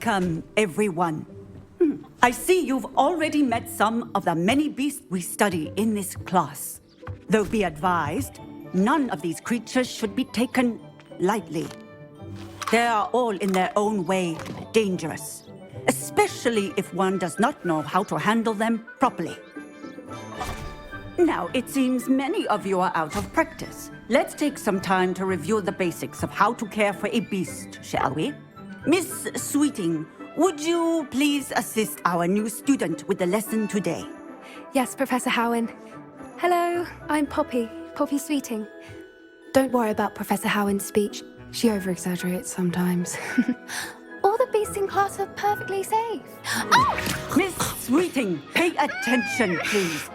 Welcome, everyone. I see you've already met some of the many beasts we study in this class. Though be advised, none of these creatures should be taken lightly. They are all in their own way dangerous, especially if one does not know how to handle them properly. Now, it seems many of you are out of practice. Let's take some time to review the basics of how to care for a beast, shall we? Miss Sweeting, would you please assist our new student with the lesson today? Yes, Professor Howen. Hello, I'm Poppy Sweeting. Don't worry about Professor Howen's speech. She over-exaggerates sometimes. All the beasts in class are perfectly safe. Oh! Miss Sweeting, pay attention, please.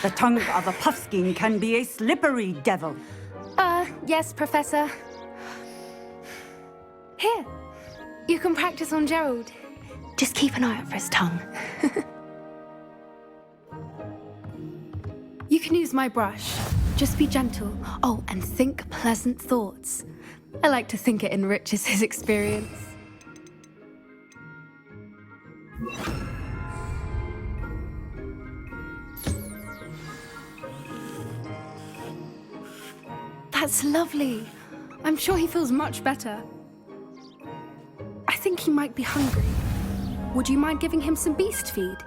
The tongue of a puffskein can be a slippery devil. Yes, Professor. Here, you can practice on Gerald. Just keep an eye out for his tongue. You can use my brush. Just be gentle. Oh, and think pleasant thoughts. I like to think it enriches his experience. That's lovely. I'm sure he feels much better. I think he might be hungry. Would you mind giving him some beast feed?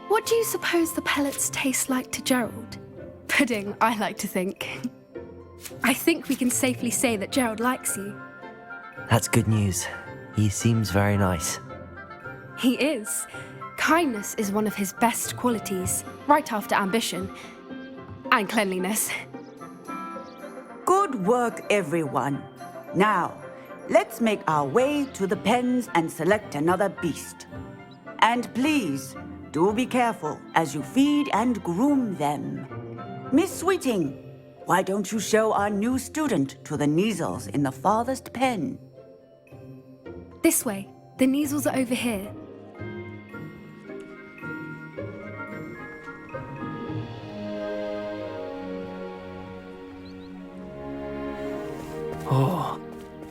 What do you suppose the pellets taste like to Gerald? Pudding, I like to think. I think we can safely say that Gerald likes you. That's good news. He seems very nice. He is. Kindness is one of his best qualities, right after ambition. And cleanliness. Good work, everyone. Now, let's make our way to the pens and select another beast. And please, do be careful as you feed and groom them. Miss Sweeting, why don't you show our new student to the Neasels in the farthest pen? This way. The Neasels are over here. Oh,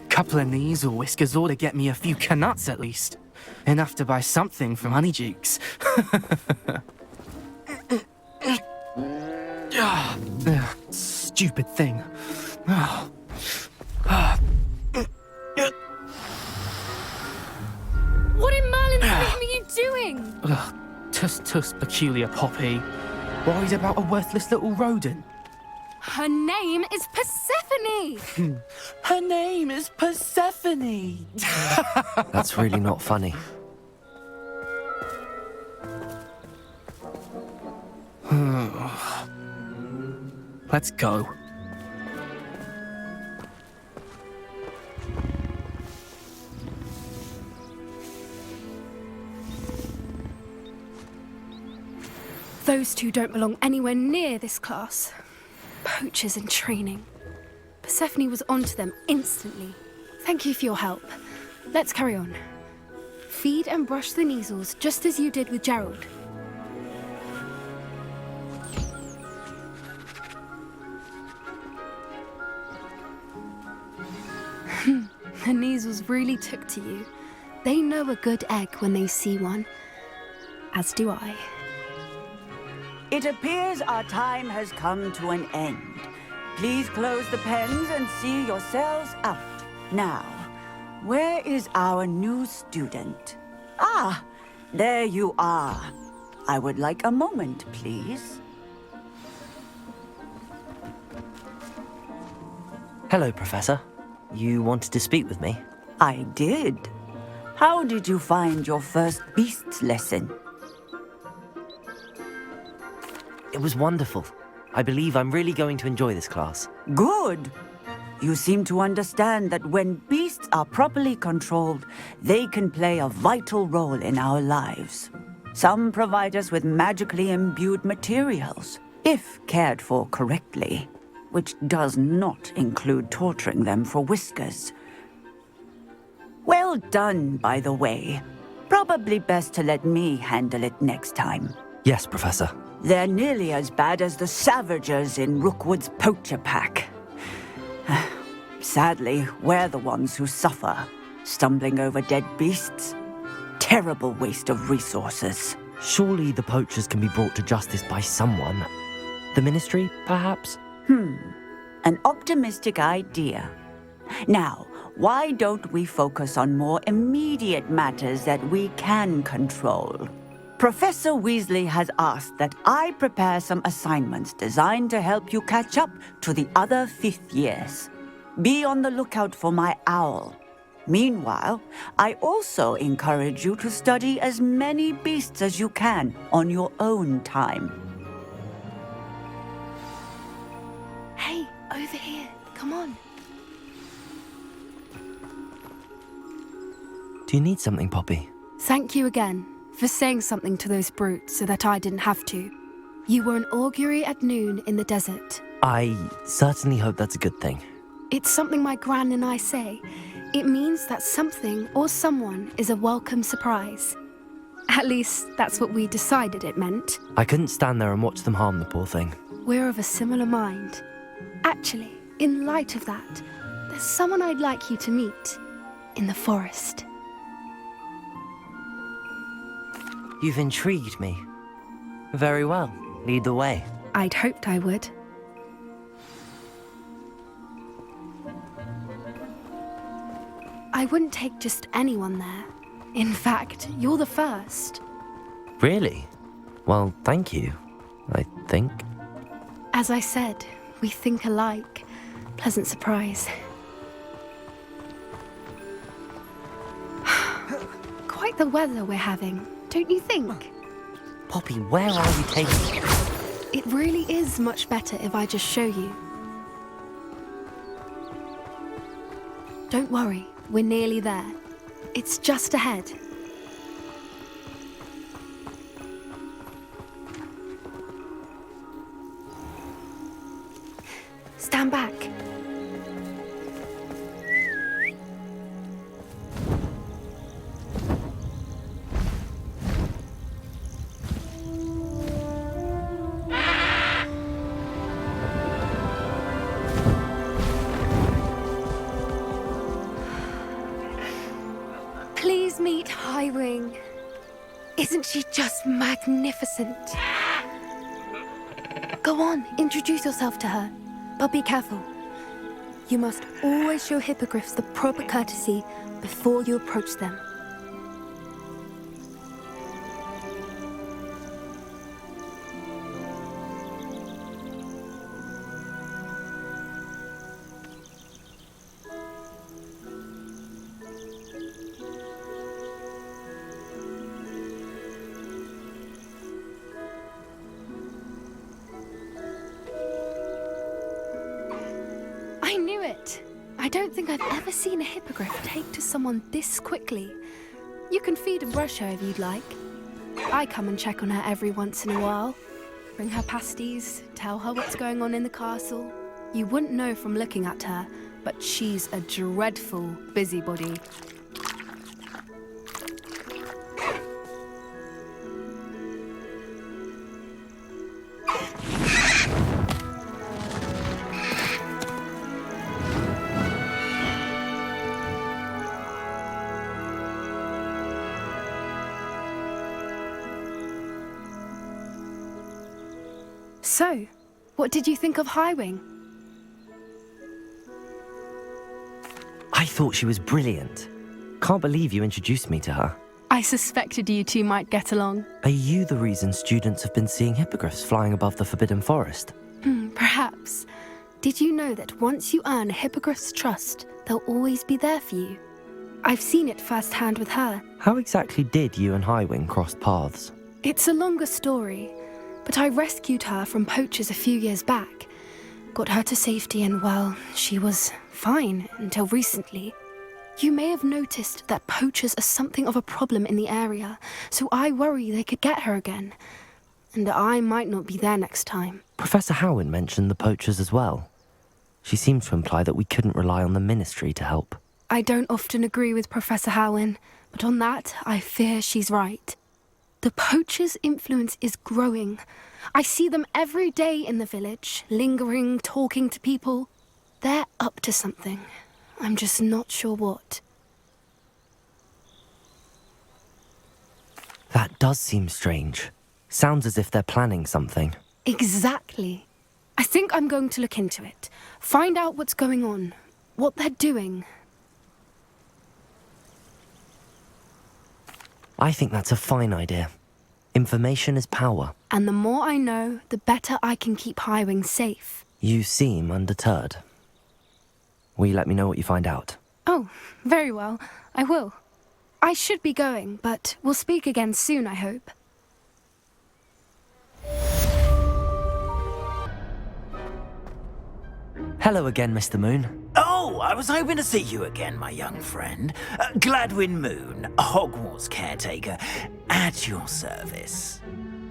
couple of Neasel whiskers ought to get me a few canuts at least. Enough to buy something from Honeydukes. Stupid thing. What in Merlin's name are you doing? Tuss, peculiar Poppy. Worried about a worthless little rodent. Her name is Persephone! Her name is Persephone! That's really not funny. Let's go. Those two don't belong anywhere near this class. Poachers in training. Persephone was onto them instantly. Thank you for your help. Let's carry on. Feed and brush the Neasels just as you did with Gerald. The Neasels really took to you. They know a good egg when they see one. As do I. It appears our time has come to an end. Please close the pens and see yourselves out. Now, where is our new student? Ah, there you are. I would like a moment, please. Hello, Professor. You wanted to speak with me? I did. How did you find your first beasts lesson? It was wonderful. I believe I'm really going to enjoy this class. Good. You seem to understand that when beasts are properly controlled, they can play a vital role in our lives. Some provide us with magically imbued materials, if cared for correctly, which does not include torturing them for whiskers. Well done, by the way. Probably best to let me handle it next time. Yes, Professor. They're nearly as bad as the Savagers in Rookwood's poacher pack. Sadly, we're the ones who suffer, stumbling over dead beasts. Terrible waste of resources. Surely the poachers can be brought to justice by someone. The Ministry, perhaps? An optimistic idea. Now, why don't we focus on more immediate matters that we can control? Professor Weasley has asked that I prepare some assignments designed to help you catch up to the other fifth years. Be on the lookout for my owl. Meanwhile, I also encourage you to study as many beasts as you can on your own time. Hey, over here. Come on. Do you need something, Poppy? Thank you again for saying something to those brutes so that I didn't have to. You were an augury at noon in the desert. I certainly hope that's a good thing. It's something my gran and I say. It means that something or someone is a welcome surprise. At least, that's what we decided it meant. I couldn't stand there and watch them harm the poor thing. We're of a similar mind. Actually, in light of that, there's someone I'd like you to meet. In the forest. You've intrigued me. Very well. Lead the way. I'd hoped I would. I wouldn't take just anyone there. In fact, you're the first. Really? Well, thank you, I think. As I said, we think alike. Pleasant surprise. Quite the weather we're having, don't you think? Poppy, where are you taking me? It really is much better if I just show you. Don't worry, we're nearly there. It's just ahead. Stand back. Please meet Highwing. Isn't she just magnificent? Go on, introduce yourself to her. But be careful. You must always show hippogriffs the proper courtesy before you approach them. I knew it! I don't think I've ever seen a hippogriff take to someone this quickly. You can feed and brush her if you'd like. I come and check on her every once in a while. Bring her pasties, tell her what's going on in the castle. You wouldn't know from looking at her, but she's a dreadful busybody. So, what did you think of Highwing? I thought she was brilliant. Can't believe you introduced me to her. I suspected you two might get along. Are you the reason students have been seeing hippogriffs flying above the Forbidden Forest? Perhaps. Did you know that once you earn a hippogriff's trust, they'll always be there for you? I've seen it firsthand with her. How exactly did you and Highwing cross paths? It's a longer story, but I rescued her from poachers a few years back. Got her to safety and, well, she was fine until recently. You may have noticed that poachers are something of a problem in the area, so I worry they could get her again. And I might not be there next time. Professor Howin mentioned the poachers as well. She seemed to imply that we couldn't rely on the Ministry to help. I don't often agree with Professor Howin, but on that, I fear she's right. The poachers' influence is growing. I see them every day in the village, lingering, talking to people. They're up to something. I'm just not sure what. That does seem strange. Sounds as if they're planning something. Exactly. I think I'm going to look into it. Find out what's going on. What they're doing. I think that's a fine idea. Information is power. And the more I know, the better I can keep Highwing safe. You seem undeterred. Will you let me know what you find out? Oh, very well. I will. I should be going, but we'll speak again soon, I hope. Hello again, Mr. Moon. Oh, I was hoping to see you again, my young friend. Gladwin Moon, Hogwarts caretaker, at your service.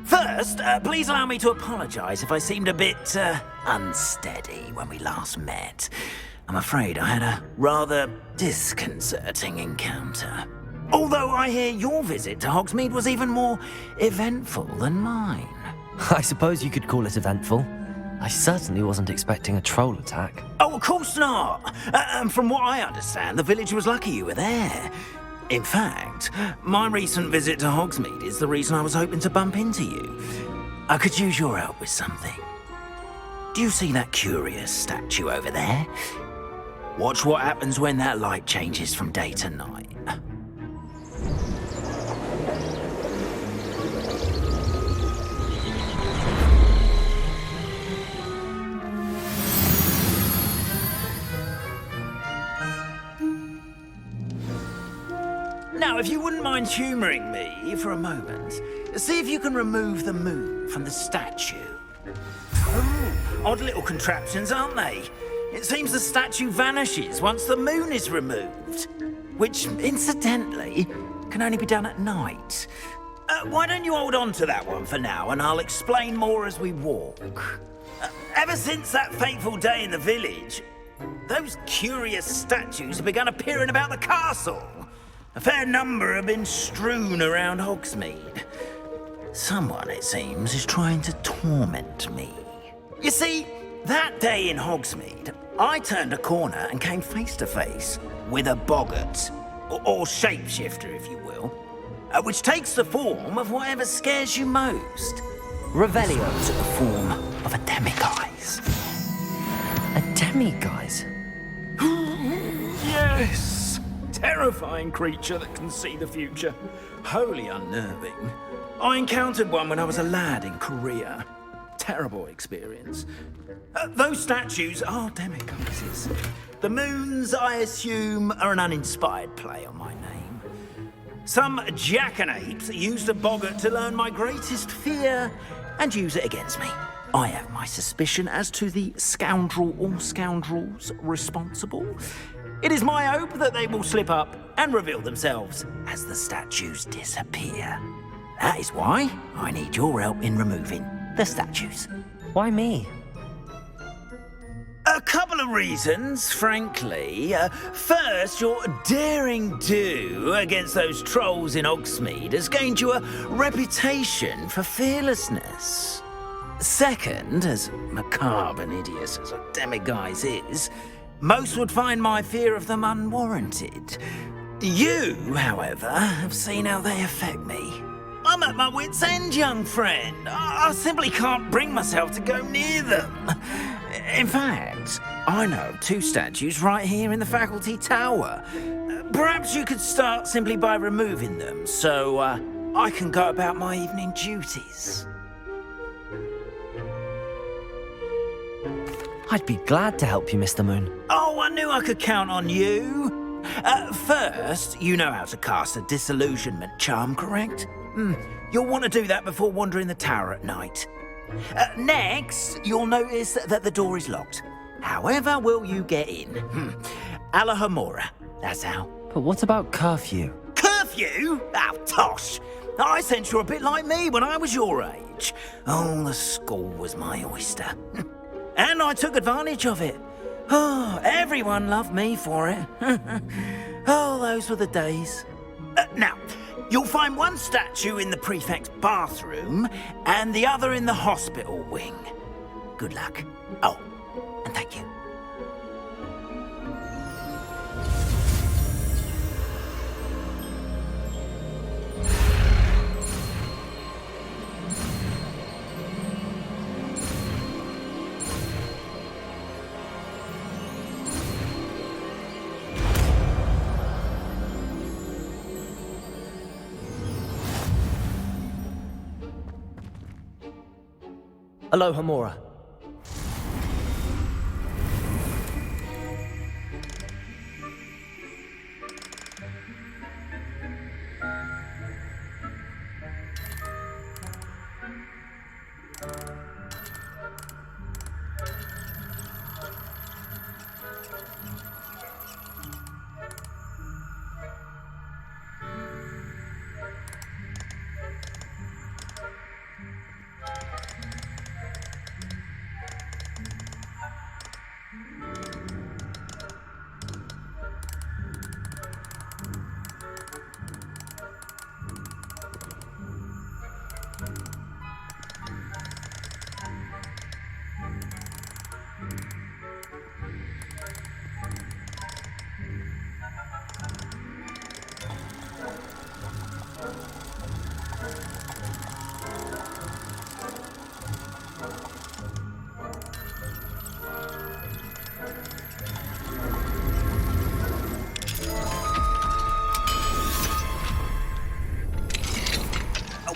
First, please allow me to apologise if I seemed a bit, unsteady when we last met. I'm afraid I had a rather disconcerting encounter. Although I hear your visit to Hogsmeade was even more eventful than mine. I suppose you could call it eventful. I certainly wasn't expecting a troll attack. Oh, of course not. From what I understand, the village was lucky you were there. In fact, my recent visit to Hogsmeade is the reason I was hoping to bump into you. I could use your help with something. Do you see that curious statue over there? Watch what happens when that light changes from day to night. Now, if you wouldn't mind humouring me for a moment, see if you can remove the moon from the statue. Oh, odd little contraptions, aren't they? It seems the statue vanishes once the moon is removed, which, incidentally, can only be done at night. Why don't you hold on to that one for now, and I'll explain more as we walk. Ever since that fateful day in the village, those curious statues have begun appearing about the castle. A fair number have been strewn around Hogsmeade. Someone, it seems, is trying to torment me. You see, that day in Hogsmeade, I turned a corner and came face to face with a boggart, or shapeshifter, if you will, which takes the form of whatever scares you most. Revelio took the form of a demiguise. A demiguise? Yes! Terrifying creature that can see the future. Wholly unnerving. I encountered one when I was a lad in Korea. Terrible experience. Those statues are demiguises. The moons, I assume, are an uninspired play on my name. Some jackanapes used a boggart to learn my greatest fear and use it against me. I have my suspicion as to the scoundrel or scoundrels responsible. It is my hope that they will slip up and reveal themselves as the statues disappear. That is why I need your help in removing the statues. Why me? A couple of reasons, frankly. First, your daring do against those trolls in Hogsmeade has gained you a reputation for fearlessness. Second, as macabre and hideous as a demiguise is, most would find my fear of them unwarranted. You, however, have seen how they affect me. I'm at my wit's end, young friend. I simply can't bring myself to go near them. In fact, I know of two statues right here in the faculty tower. Perhaps you could start simply by removing them, so I can go about my evening duties. I'd be glad to help you, Mr. Moon. Oh, I knew I could count on you. First, you know how to cast a disillusionment charm, correct? You'll want to do that before wandering the tower at night. Next, you'll notice that the door is locked. However will you get in? Alahomora, that's how. But what about curfew? Curfew? Oh, tosh. I sense you're a bit like me when I was your age. Oh, the school was my oyster. And I took advantage of it. Oh, everyone loved me for it. Oh, those were the days. Now, You'll find one statue in the prefect's bathroom and the other in the hospital wing. Good luck. Oh, and thank you. Aloha Mora.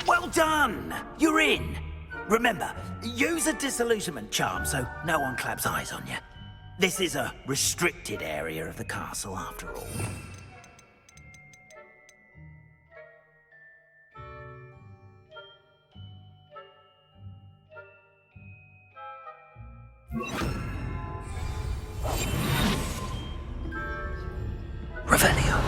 Well done! You're in. Remember, use a disillusionment charm so no one claps eyes on you. This is a restricted area of the castle, after all. Revelio.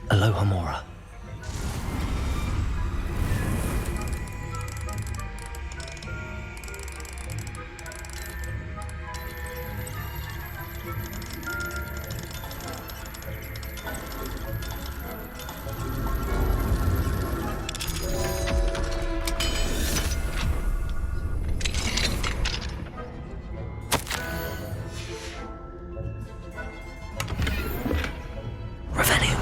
Aloha Mora. Revelio.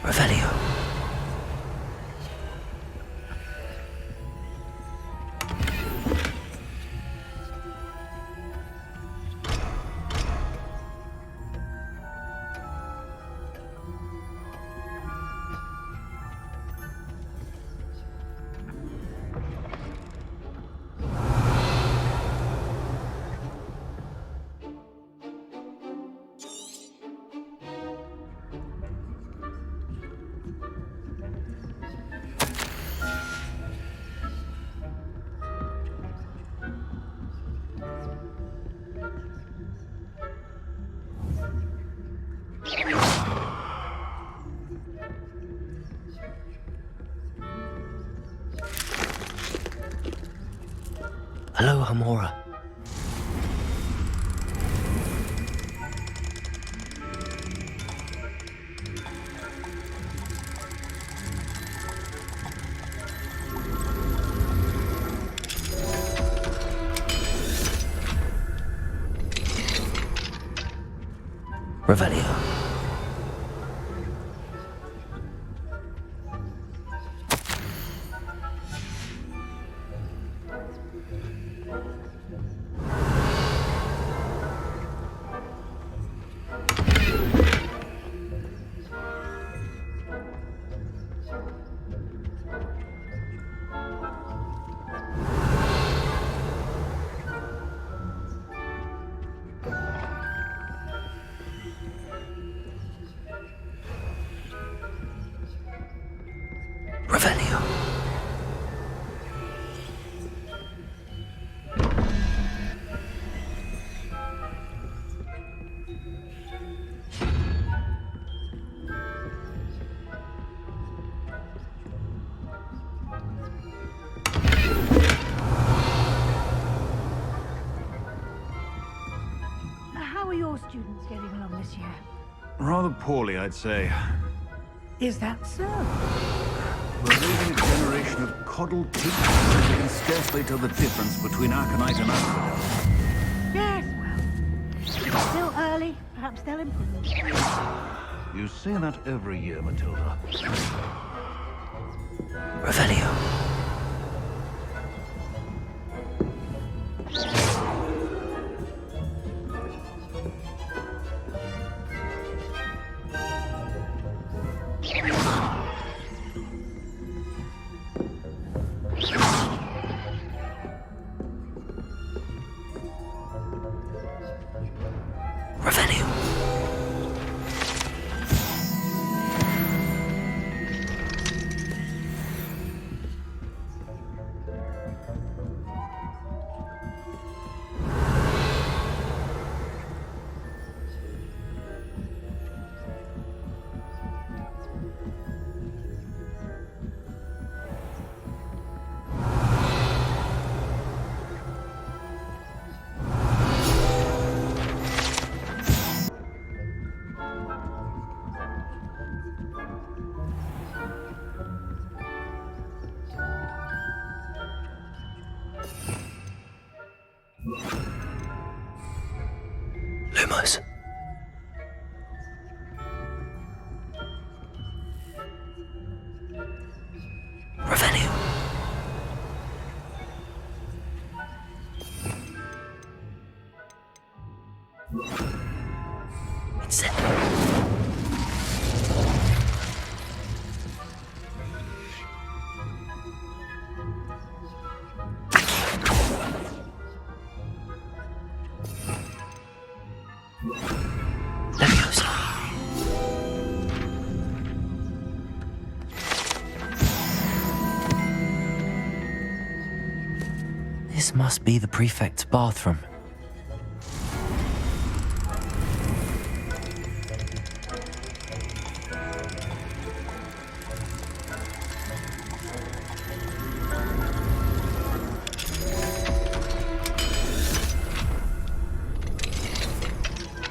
Revelio. Aloha Mora. Revelio. How are your students getting along this year? Rather poorly, I'd say. Is that so? We're raising a generation of coddled teachers who can scarcely tell the difference between Arcanite and Aqueduct. Yes, well, it's still early. Perhaps they'll improve. You say that every year, Matilda. Revelio. Revelio. Lumos. Revelio. Incendio. Leviosa. This must be the prefect's bathroom.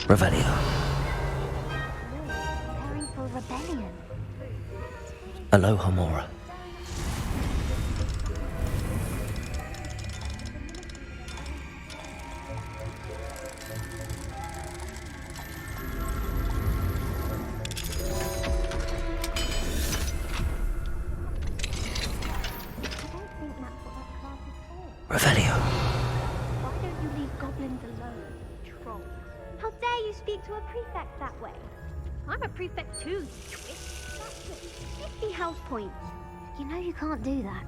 Revelio. Preparing for rebellion. Aloha Mora. Revelio. Why don't you leave goblins alone, troll? How dare you speak to a prefect that way? I'm a prefect too, you twit. That's it. 50 house points. You know you can't do that.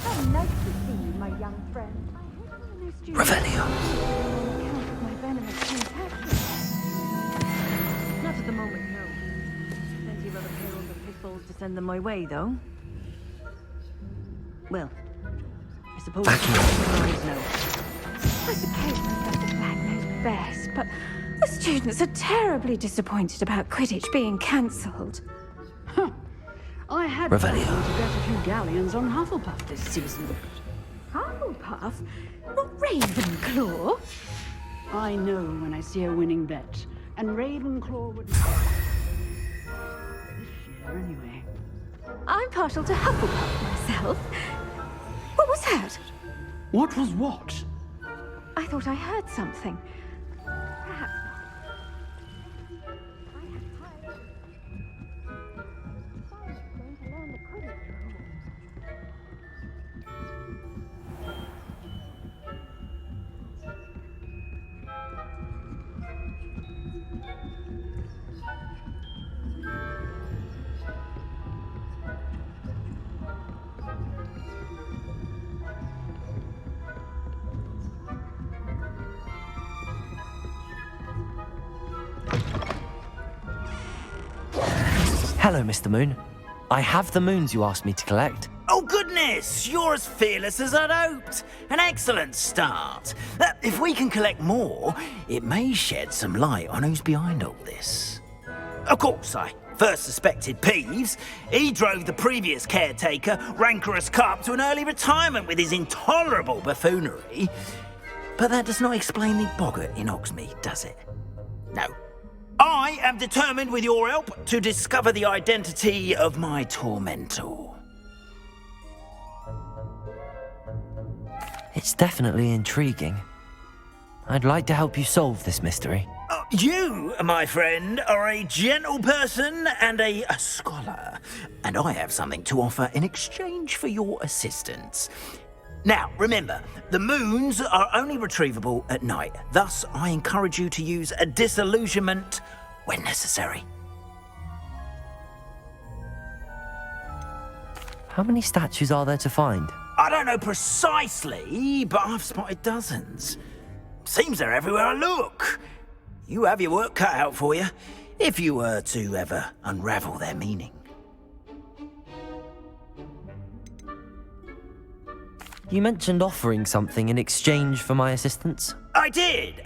How nice to see you, my young friend. Revelio. My venomous contagion. Not at the moment, no. Plenty of other payrolls of pitfalls to send them my way, though. Well, I suppose Back here. eyes know. I suppose Professor Black knows best, but the students are terribly disappointed about Quidditch being cancelled. I had Revelio. planned to get a few galleons on Hufflepuff this season. Hufflepuff? Not Ravenclaw? I know when I see a winning bet, and Ravenclaw would... This year, anyway. I'm partial to Hufflepuff myself. What was that? What was what? I thought I heard something. Perhaps not. Going to learn the Quidditch rules. Hello, Mr. Moon. I have the moons you asked me to collect. Oh, goodness! You're as fearless as I'd hoped. An excellent start. If we can collect more, it may shed some light on who's behind all this. Of course, I first suspected Peeves. He drove the previous caretaker, Rancorous Carp, to an early retirement with his intolerable buffoonery. But that does not explain the boggart in Hogsmeade, does it? No. I am determined, with your help, to discover the identity of my tormentor. It's definitely intriguing. I'd like to help you solve this mystery. You, my friend, are a gentle person and a scholar, and I have something to offer in exchange for your assistance. Now, remember, the moons are only retrievable at night. Thus, I encourage you to use a disillusionment when necessary. How many statues are there to find? I don't know precisely, but I've spotted dozens. Seems they're everywhere I look. You have your work cut out for you, if you were to ever unravel their meaning. You mentioned offering something in exchange for my assistance. I did.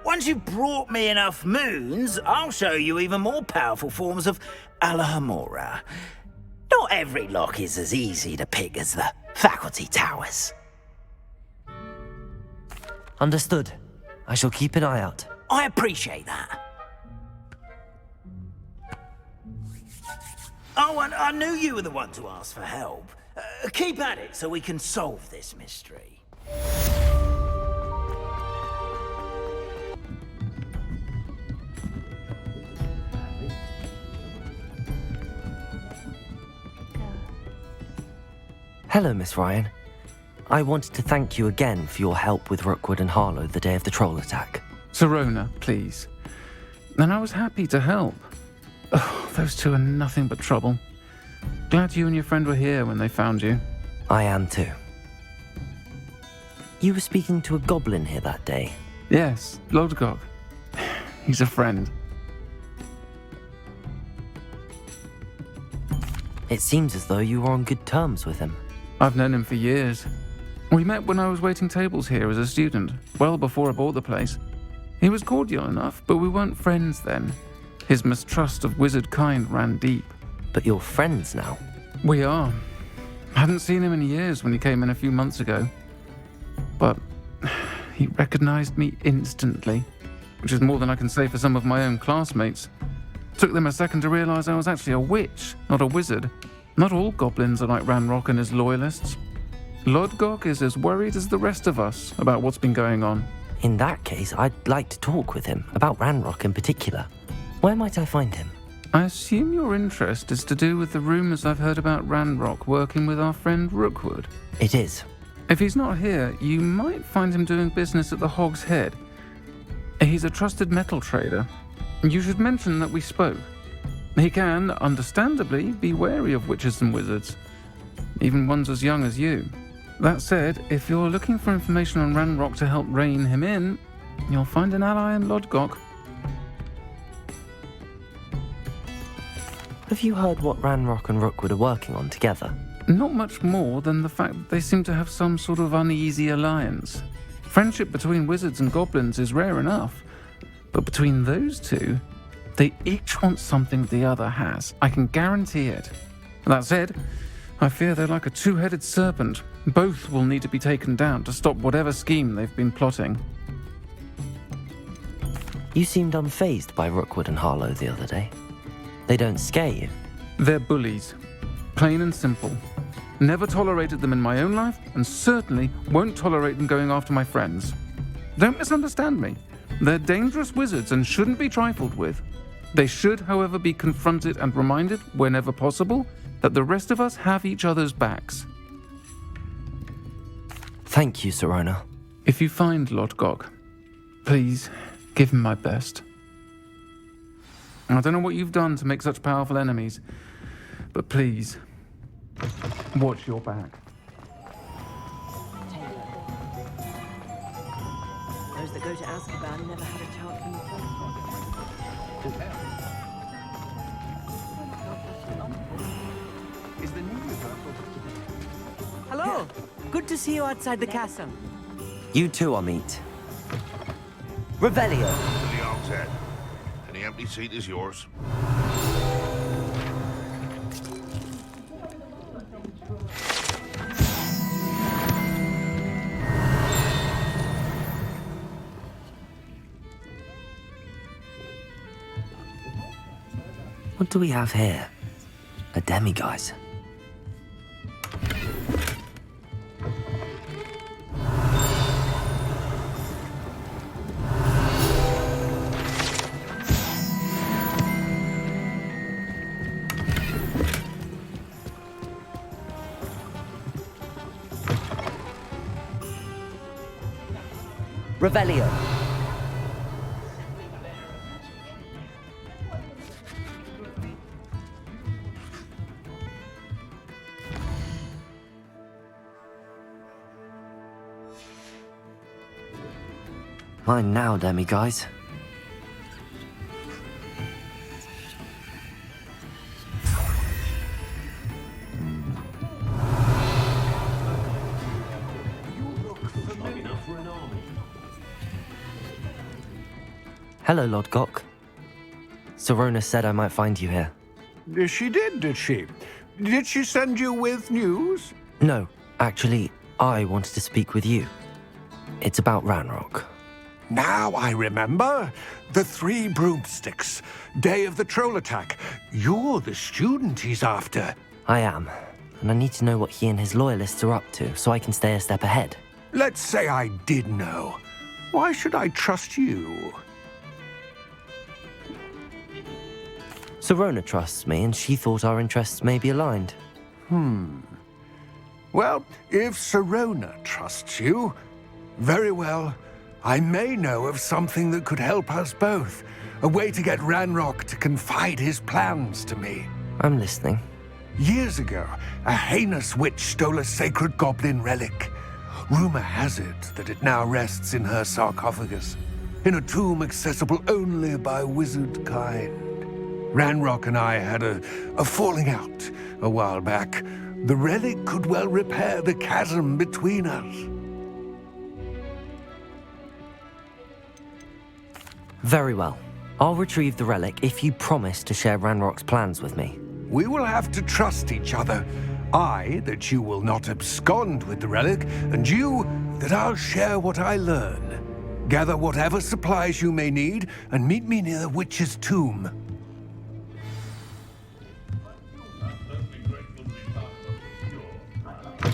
Once you've brought me enough moons, I'll show you even more powerful forms of Alohomora. Not every lock is as easy to pick as the faculty towers. Understood. I shall keep an eye out. I appreciate that. Oh, and I knew you were the one to ask for help. Keep at it so we can solve this mystery. Hello, Miss Ryan. I wanted to thank you again for your help with Rookwood and Harlow the day of the troll attack. Sirona, please. And I was happy to help. Oh, those two are nothing but trouble. Glad you and your friend were here when they found you. I am too. You were speaking to a goblin here that day. Yes, Lodgok. He's a friend. It seems as though you were on good terms with him. I've known him for years. We met when I was waiting tables here as a student, well before I bought the place. He was cordial enough, but we weren't friends then. His mistrust of wizard kind ran deep. But you're friends now? We are. Hadn't seen him in years when he came in a few months ago. But he recognized me instantly, which is more than I can say for some of my own classmates. Took them a second to realize I was actually a witch, not a wizard. Not all goblins are like Ranrock and his loyalists. Lodgok is as worried as the rest of us about what's been going on. In that case, I'd like to talk with him, about Ranrock in particular. Where might I find him? I assume your interest is to do with the rumors I've heard about Ranrock working with our friend Rookwood. It is. If he's not here, you might find him doing business at the Hog's Head. He's a trusted metal trader. You should mention that we spoke. He can, understandably, be wary of witches and wizards, even ones as young as you. That said, if you're looking for information on Ranrock to help rein him in, you'll find an ally in Lodgok. Have you heard what Ranrock and Rookwood are working on together? Not much more than the fact that they seem to have some sort of uneasy alliance. Friendship between wizards and goblins is rare enough, but between those two, they each want something the other has. I can guarantee it. That said, I fear they're like a two-headed serpent. Both will need to be taken down to stop whatever scheme they've been plotting. You seemed unfazed by Rookwood and Harlow the other day. They don't scare you. They're bullies. Plain and simple. Never tolerated them in my own life, and certainly won't tolerate them going after my friends. Don't misunderstand me. They're dangerous wizards and shouldn't be trifled with. They should, however, be confronted and reminded, whenever possible, that the rest of us have each other's backs. Thank you, Sirona. If you find Lodgok, please give him my best. I don't know what you've done to make such powerful enemies, but please, watch your back. Those that go to Azkaban never had a chance in the first one. Hello. Good to see you outside the castle. You too, Amit. Revelio. To the Hogshead. Any empty seat is yours. What do we have here? A demiguise. Revelio. Mine now, demiguise. Hello, Lord Gok. Sorona said I might find you here. She did she? Did she send you with news? No, actually, I wanted to speak with you. It's about Ranrock. Now I remember. The 3 broomsticks. Day of the troll attack. You're the student he's after. I am, and I need to know what he and his loyalists are up to so I can stay a step ahead. Let's say I did know. Why should I trust you? Sorona trusts me, and she thought our interests may be aligned. Well, if Sorona trusts you, very well. I may know of something that could help us both. A way to get Ranrock to confide his plans to me. I'm listening. Years ago, a heinous witch stole a sacred goblin relic. Rumor has it that it now rests in her sarcophagus, in a tomb accessible only by wizard kind. Ranrock and I had a falling out a while back. The relic could well repair the chasm between us. Very well. I'll retrieve the relic if you promise to share Ranrock's plans with me. We will have to trust each other. I, that you will not abscond with the relic, and you, that I'll share what I learn. Gather whatever supplies you may need, and meet me near the witch's tomb.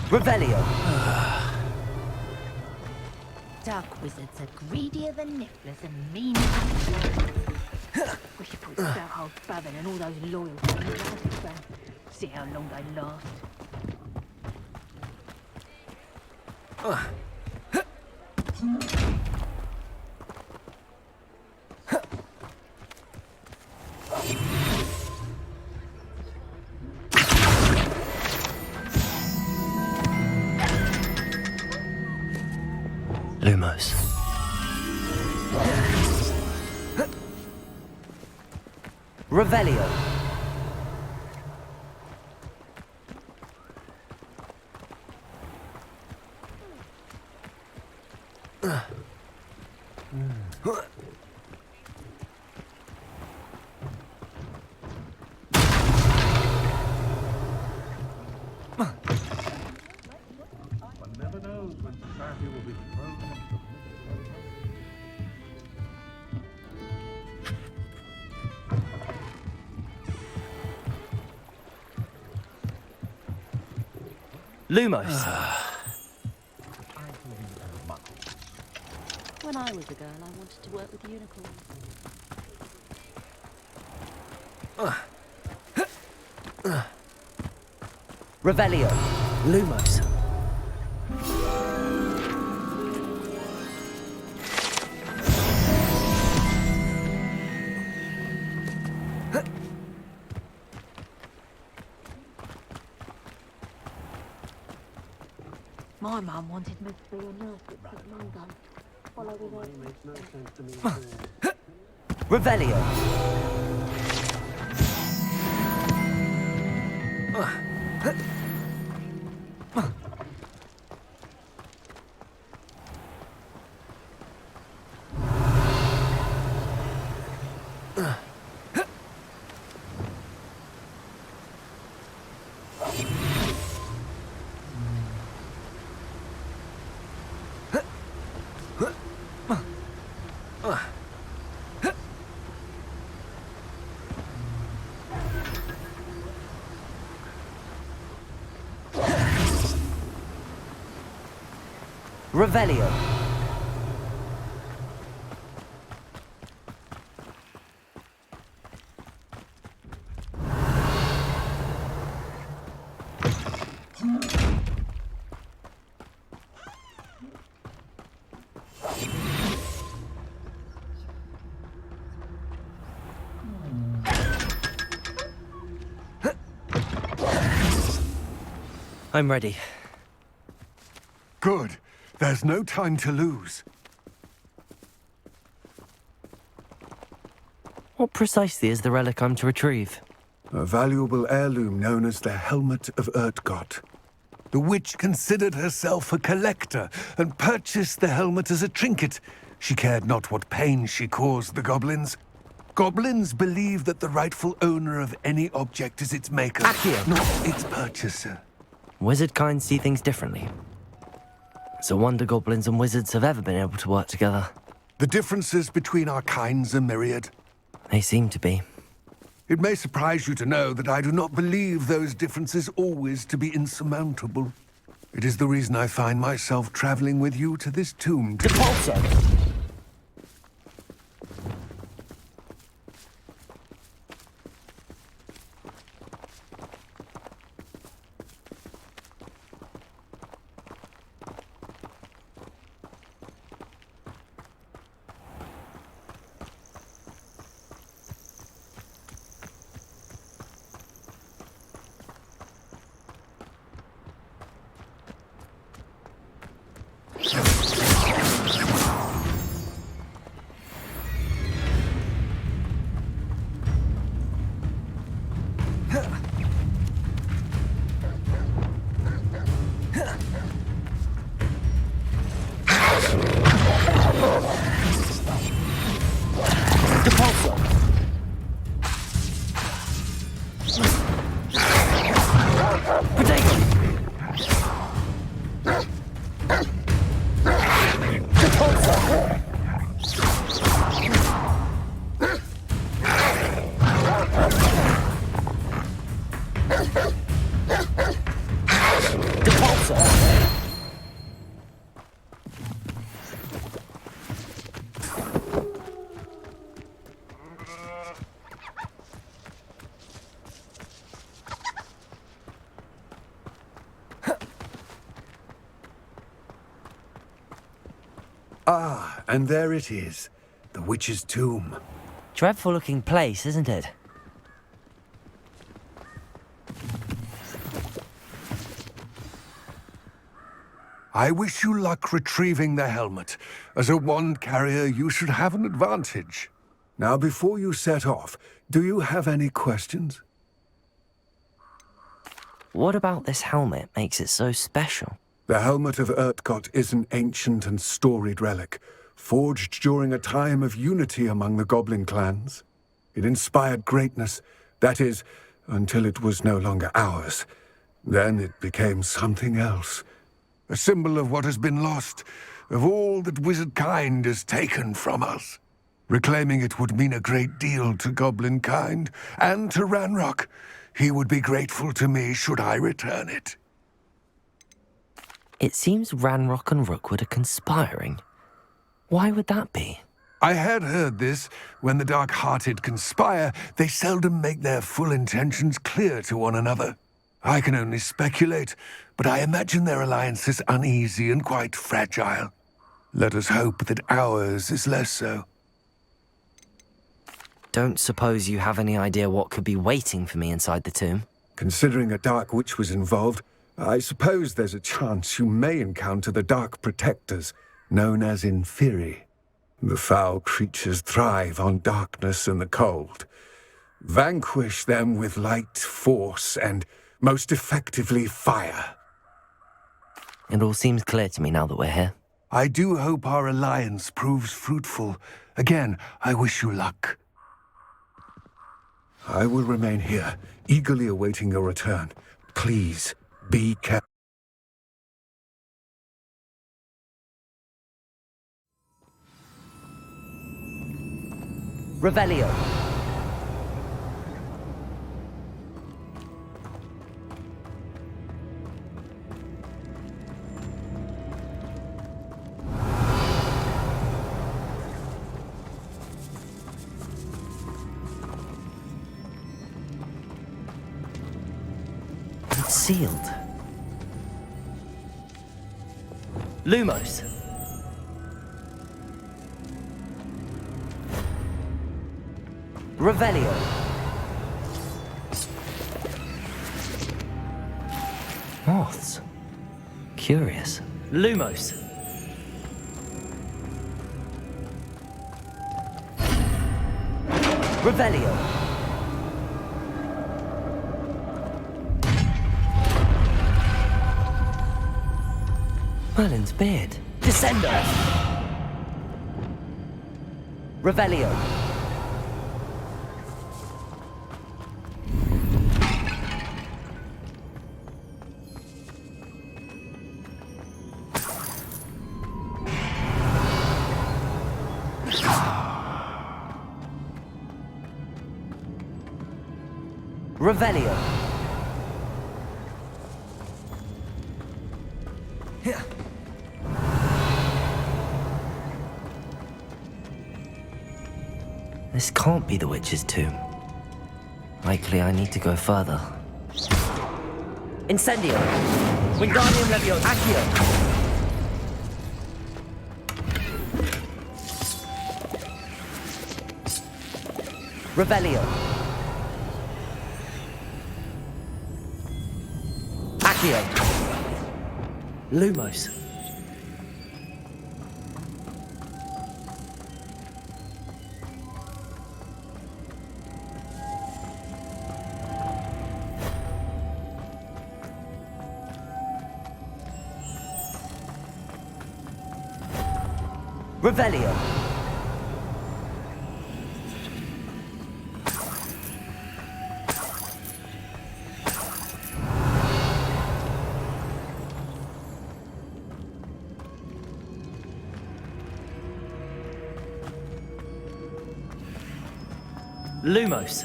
Revelio. Dark wizards are greedier than nifflers and mean. Wish you put that whole Bavin and all those loyal things. See how long they last. Lumos. Revelio. Lumos. When I was a girl, I wanted to work with unicorns. Revelio. Lumos. My mum wanted me to be a nurse at St Mungo. Follow with her. Revelio. Revelio. I'm ready. Good. There's no time to lose. What precisely is the relic I'm to retrieve? A valuable heirloom known as the Helmet of Urtkot. The witch considered herself a collector and purchased the helmet as a trinket. She cared not what pain she caused the goblins. Goblins believe that the rightful owner of any object is its maker, not its purchaser. Wizard kind see things differently. It's a wonder goblins and wizards have ever been able to work together. The differences between our kinds are myriad. They seem to be. It may surprise you to know that I do not believe those differences always to be insurmountable. It is the reason I find myself traveling with you to this tomb. Depulso! Ah, and there it is. The witch's tomb. Dreadful looking place, isn't it? I wish you luck retrieving the helmet. As a wand carrier, you should have an advantage. Now, before you set off, do you have any questions? What about this helmet makes it so special? The Helmet of Urtkot is an ancient and storied relic, forged during a time of unity among the goblin clans. It inspired greatness, that is, until it was no longer ours. Then it became something else. A symbol of what has been lost, of all that wizard kind has taken from us. Reclaiming it would mean a great deal to goblin kind, and to Ranrock. He would be grateful to me should I return it. It seems Ranrock and Rookwood are conspiring. Why would that be? I had heard this. When the dark-hearted conspire, they seldom make their full intentions clear to one another. I can only speculate, but I imagine their alliance is uneasy and quite fragile. Let us hope that ours is less so. Don't suppose you have any idea what could be waiting for me inside the tomb? Considering a dark witch was involved, I suppose there's a chance you may encounter the Dark Protectors, known as Inferi. The foul creatures thrive on darkness and the cold. Vanquish them with light, force, and most effectively fire. It all seems clear to me now that we're here. I do hope our alliance proves fruitful. Again, I wish you luck. I will remain here, eagerly awaiting your return. Please, be careful. Revelio. sealed. Lumos. Revelio. Moths. Curious. Lumos. Revelio. Merlin's beard. Descendo. Revelio. Revelio. This can't be the witch's tomb. Likely I need to go further. Incendio. Wingardium Levio. Accio. Revelio. Accio. Lumos. Revelio. Lumos.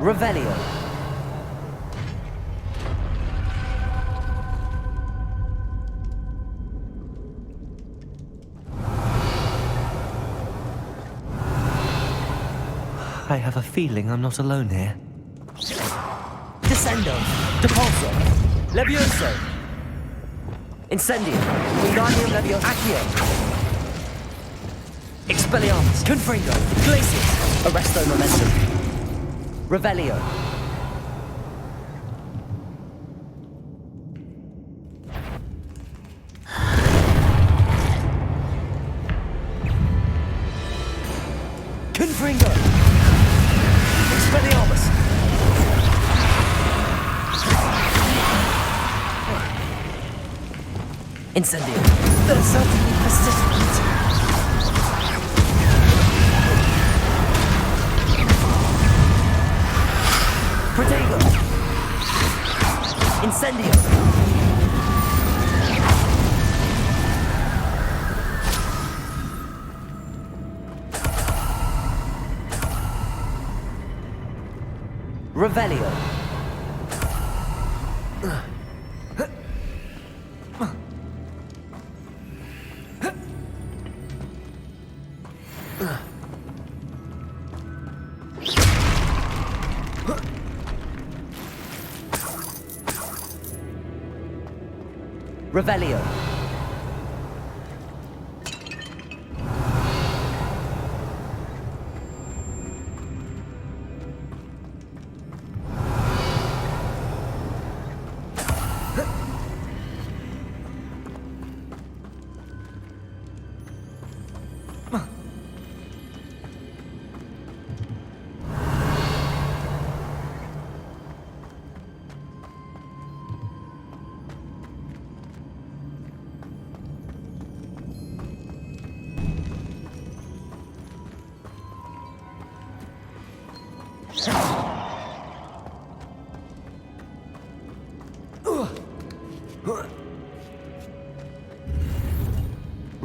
Revelio. I have a feeling I'm not alone here. Descendo. Depulso. Levioso. Incendio. Wingardium Levio. Accio. Expelliarmus. Confringo. Glacius. Arresto Momentum. Revelio. Confringo. Expelliarmus. Incendio. They're certainly persistent. Protego. Incendio. Revelio. Revelio.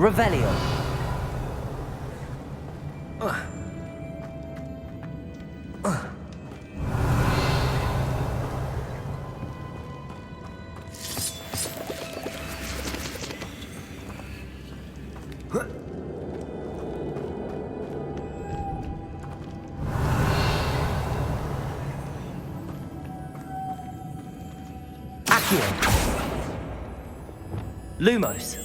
Revelio. Accio. Lumos.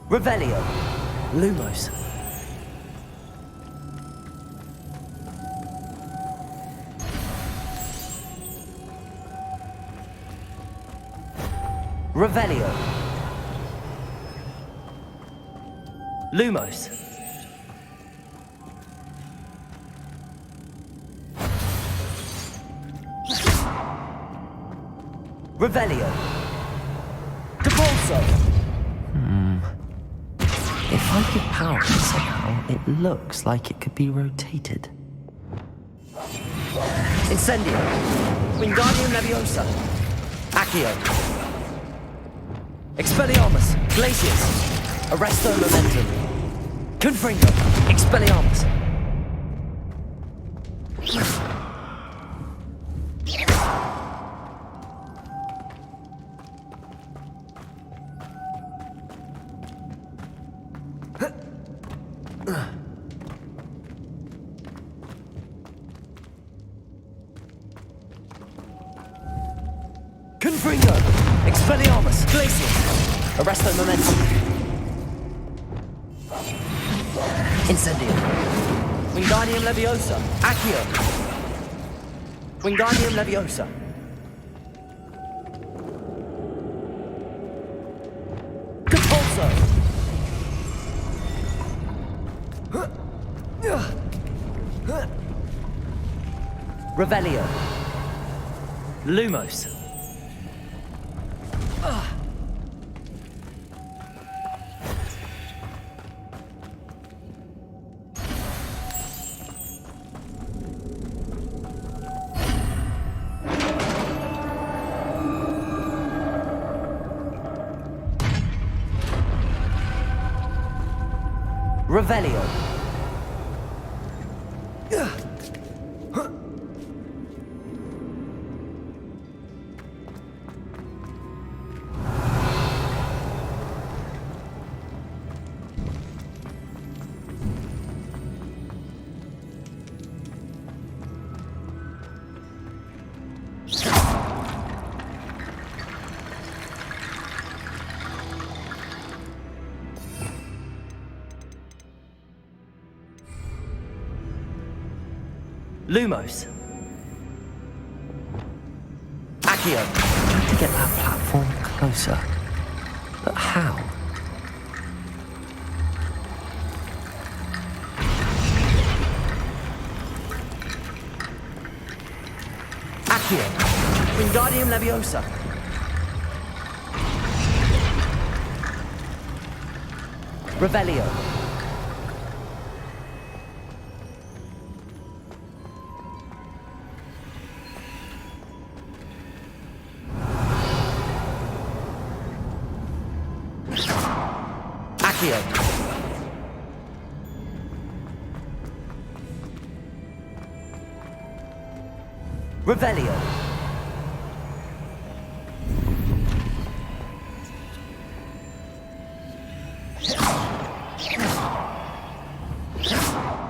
Revelio. Lumos. Revelio. Lumos. Revelio. Depulso. If I could power it somehow, it looks like it could be rotated. Incendio. Wingardium Leviosa. Accio. Expelliarmus. Glacius. Arresto Momentum. Confringo. Expelliarmus. Confringo! Expelliarmus! Glacius! Arresto Momentum! Incendio! Wingardium Leviosa! Accio! Wingardium Leviosa! Compulso! Revelio! Lumos! Revelio. Lumos. Accio. I need to get that platform closer. But how? Accio. Wingardium Leviosa. Revelio. Accio. Revelio.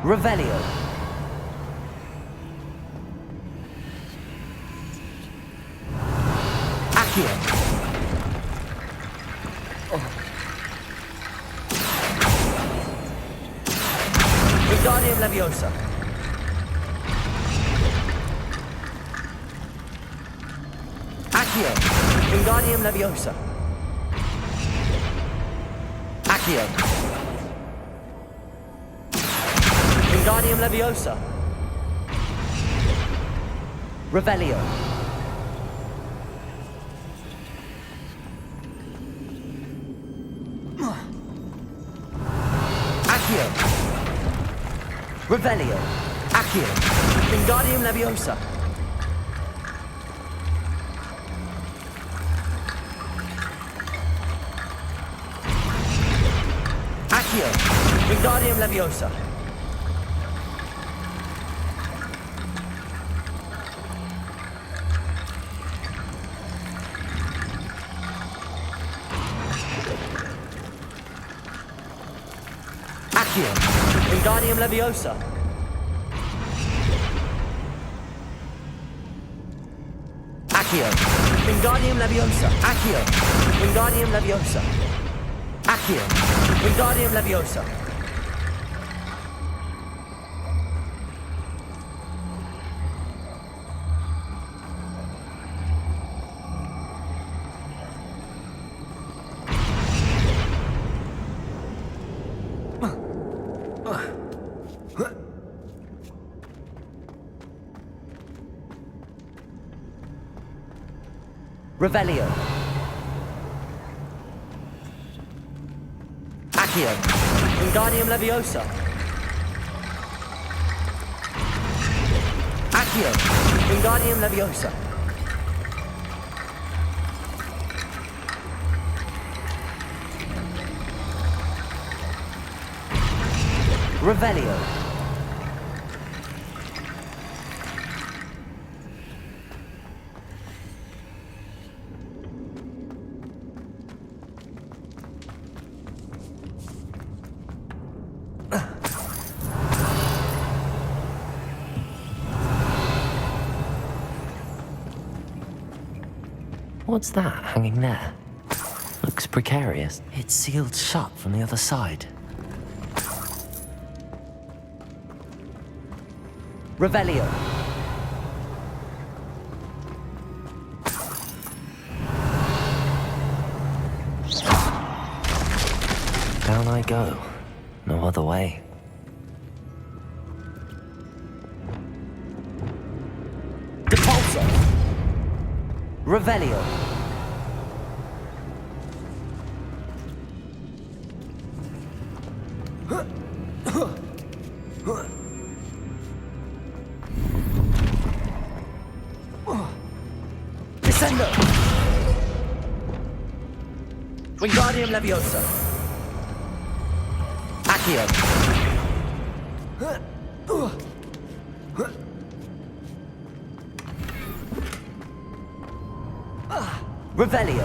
Revelio. Accio. Wingardium Leviosa. Accio. Wingardium Leviosa. Accio. Wingardium Leviosa. Revelio. Accio. Revelio. Accio. Wingardium Leviosa. Accio! Wingardium Leviosa! Accio! Wingardium Leviosa! Accio! Wingardium Leviosa! Accio! Wingardium Leviosa! Accio! Wingardium Leviosa! Revelio. Accio. Wingardium Leviosa. Accio. Wingardium Leviosa. Revelio. What's that hanging there? Looks precarious. It's sealed shut from the other side. Revelio. Down I go. No other way. Depulso. Revelio. Descendo. Wingardium Leviosa. Accio. Revelio.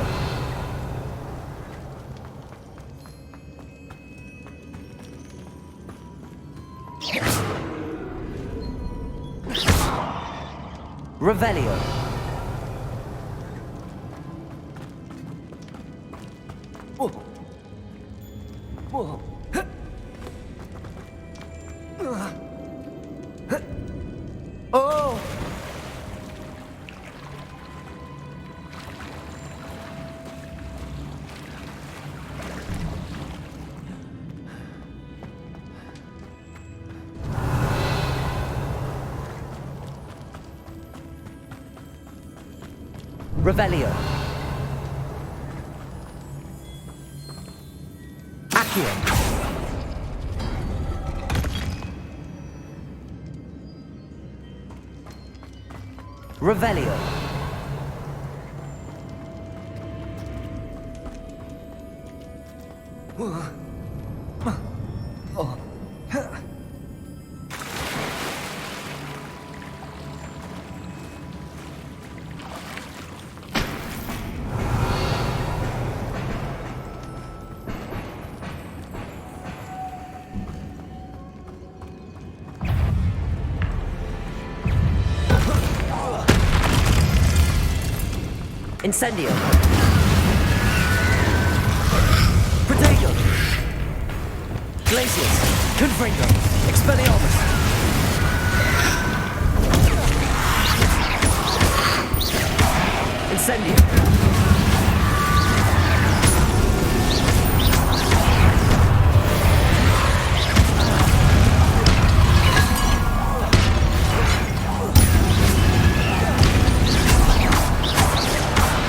Revelio. Oh! Revelio. Accio. Revelio. Incendio. Protego. Glacius. Confringo. Expelliarmus. Incendio.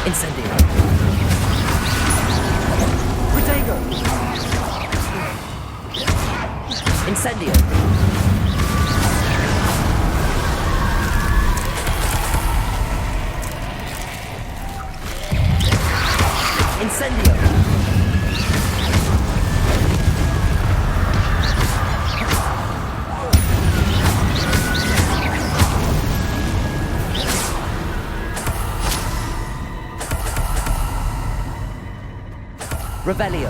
Incendio. Protego. Incendio. Incendio. Revelio.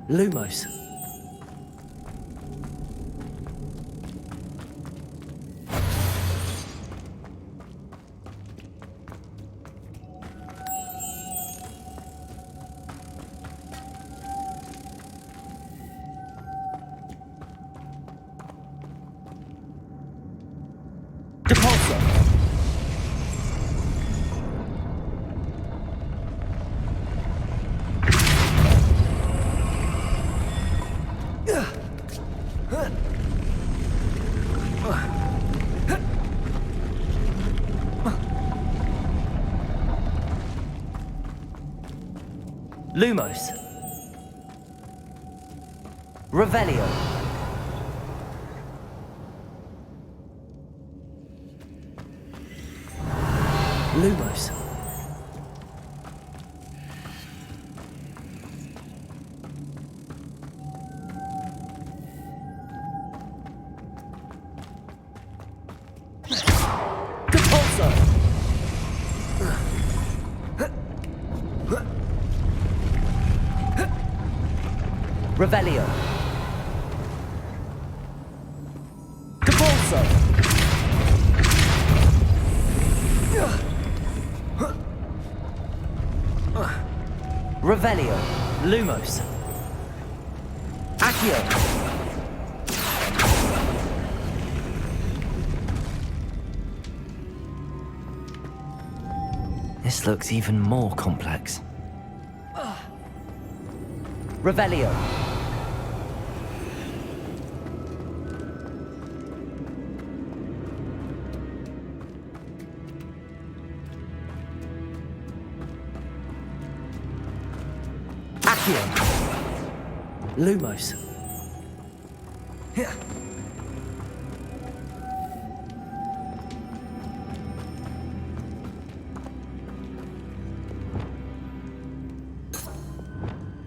Lumos. Depulso. Lumos. Revelio. Lumos. Depulso. Revelio. Depulso. Revelio. Lumos. Accio. This looks even more complex. Revelio. Accio. Lumos.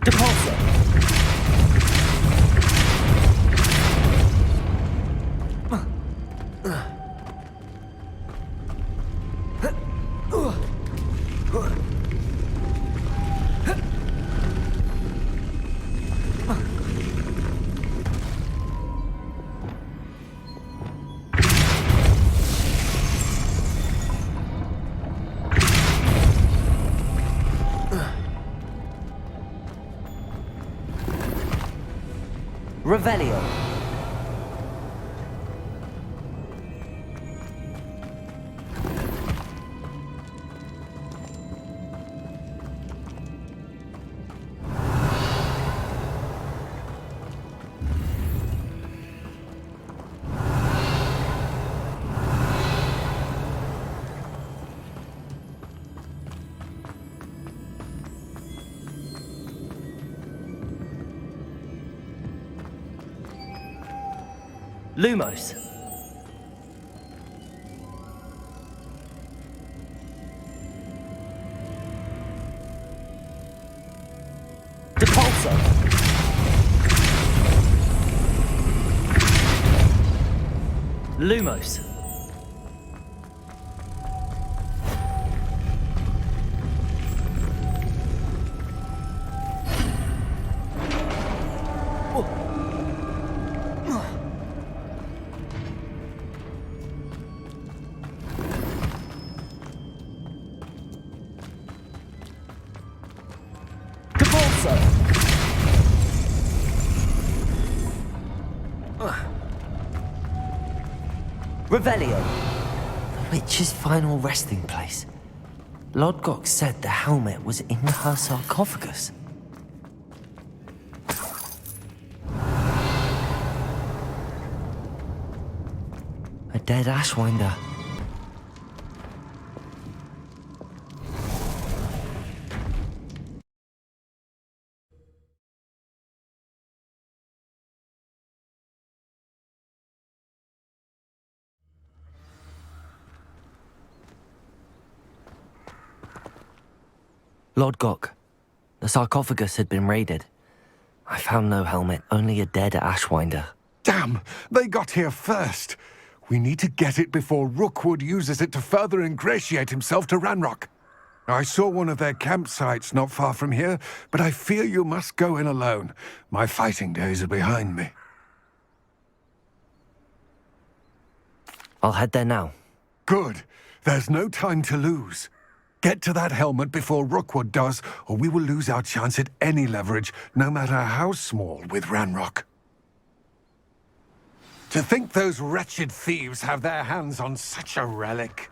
Depulso. Revelio. Lumos. Depulso. Lumos. Revelio. The witch's final resting place. Lodgok said the helmet was in her sarcophagus. A dead Ashwinder. Lodgok. The sarcophagus had been raided. I found no helmet, only a dead Ashwinder. Damn! They got here first. We need to get it before Rookwood uses it to further ingratiate himself to Ranrock. I saw one of their campsites not far from here, but I fear you must go in alone. My fighting days are behind me. I'll head there now. Good. There's no time to lose. Get to that helmet before Rookwood does, or we will lose our chance at any leverage, no matter how small, with Ranrock. To think those wretched thieves have their hands on such a relic.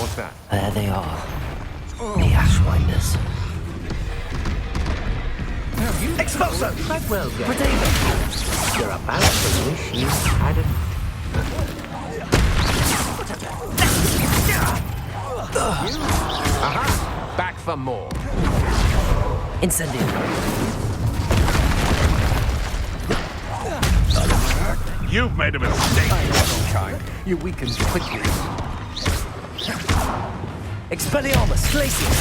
What's that? There they are. The Ashwinders. Expulso! Quite well, Gary. Protego! You're about to wish you hadn't. Aha! Back for more. Incendio. You've made a mistake. Kind. You weakened quickly. Expelliarmus! Glacius!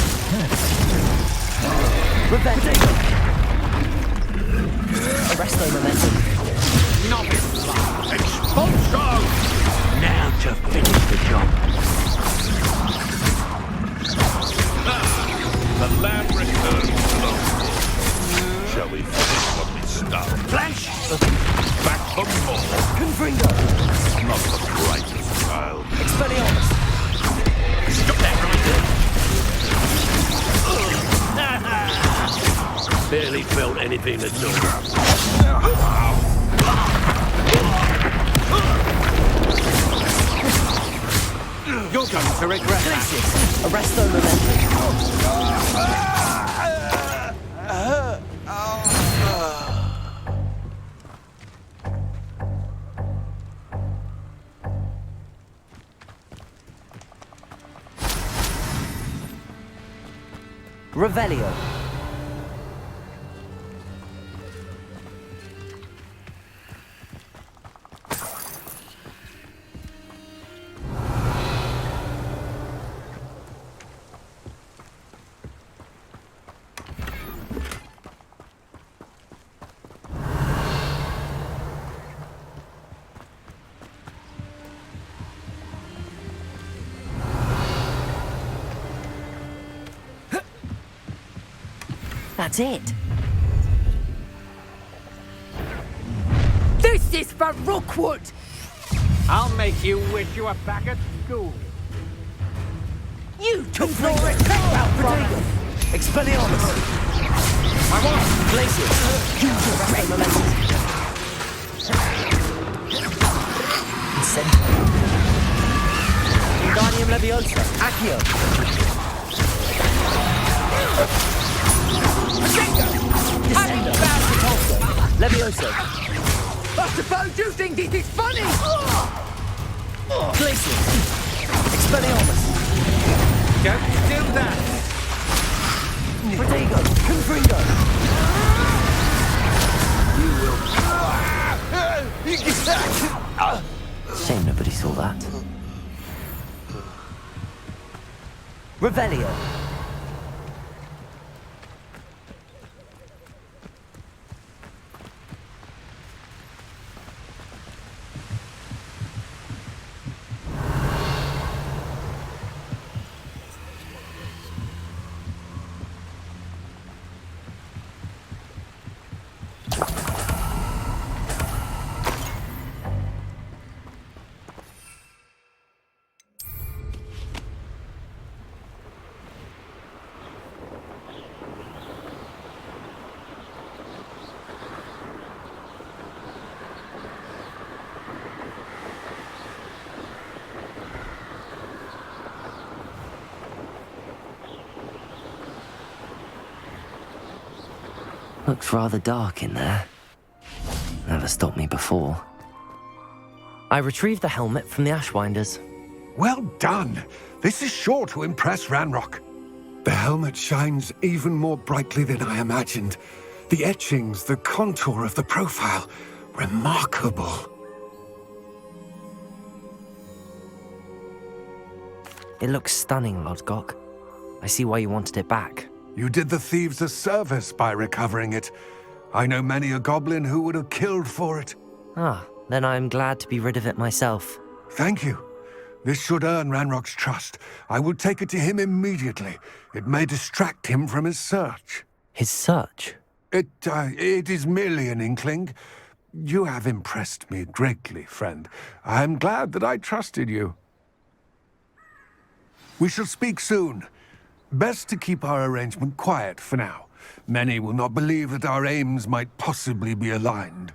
Revenge! Arresto momentum. Novice! Expulso! Now to finish the job. The lab returns slowly. Shall we finish what we started? Flash! Back for more. Confringo! Not the brightest child. Expelliarmus! Stop that right Barely felt anything at all. You're going to regret that. Glacius! Arresto momentum. Revelio. That's it. This is for Rookwood! I'll make you wish you were back at school. You took your respect from us! Expelliarmus! I want Glacius! Use your arresto momentum. Incendio. Wingardium Leviosa. Accio. Descendo. Levioso. I suppose you think this is funny! Glacius. Expelliarmus. Don't do that! Protego. Confringo. Shame nobody saw that. Revelio. Looks rather dark in there. Never stopped me before. I retrieved the helmet from the Ashwinders. Well done. This is sure to impress Ranrock. The helmet shines even more brightly than I imagined. The etchings, the contour of the profile, remarkable. It looks stunning, Lodgok. I see why you wanted it back. You did the thieves a service by recovering it. I know many a goblin who would have killed for it. Ah, then I am glad to be rid of it myself. Thank you. This should earn Ranrock's trust. I will take it to him immediately. It may distract him from his search. His search? It is merely an inkling. You have impressed me greatly, friend. I am glad that I trusted you. We shall speak soon. Best to keep our arrangement quiet for now. Many will not believe that our aims might possibly be aligned.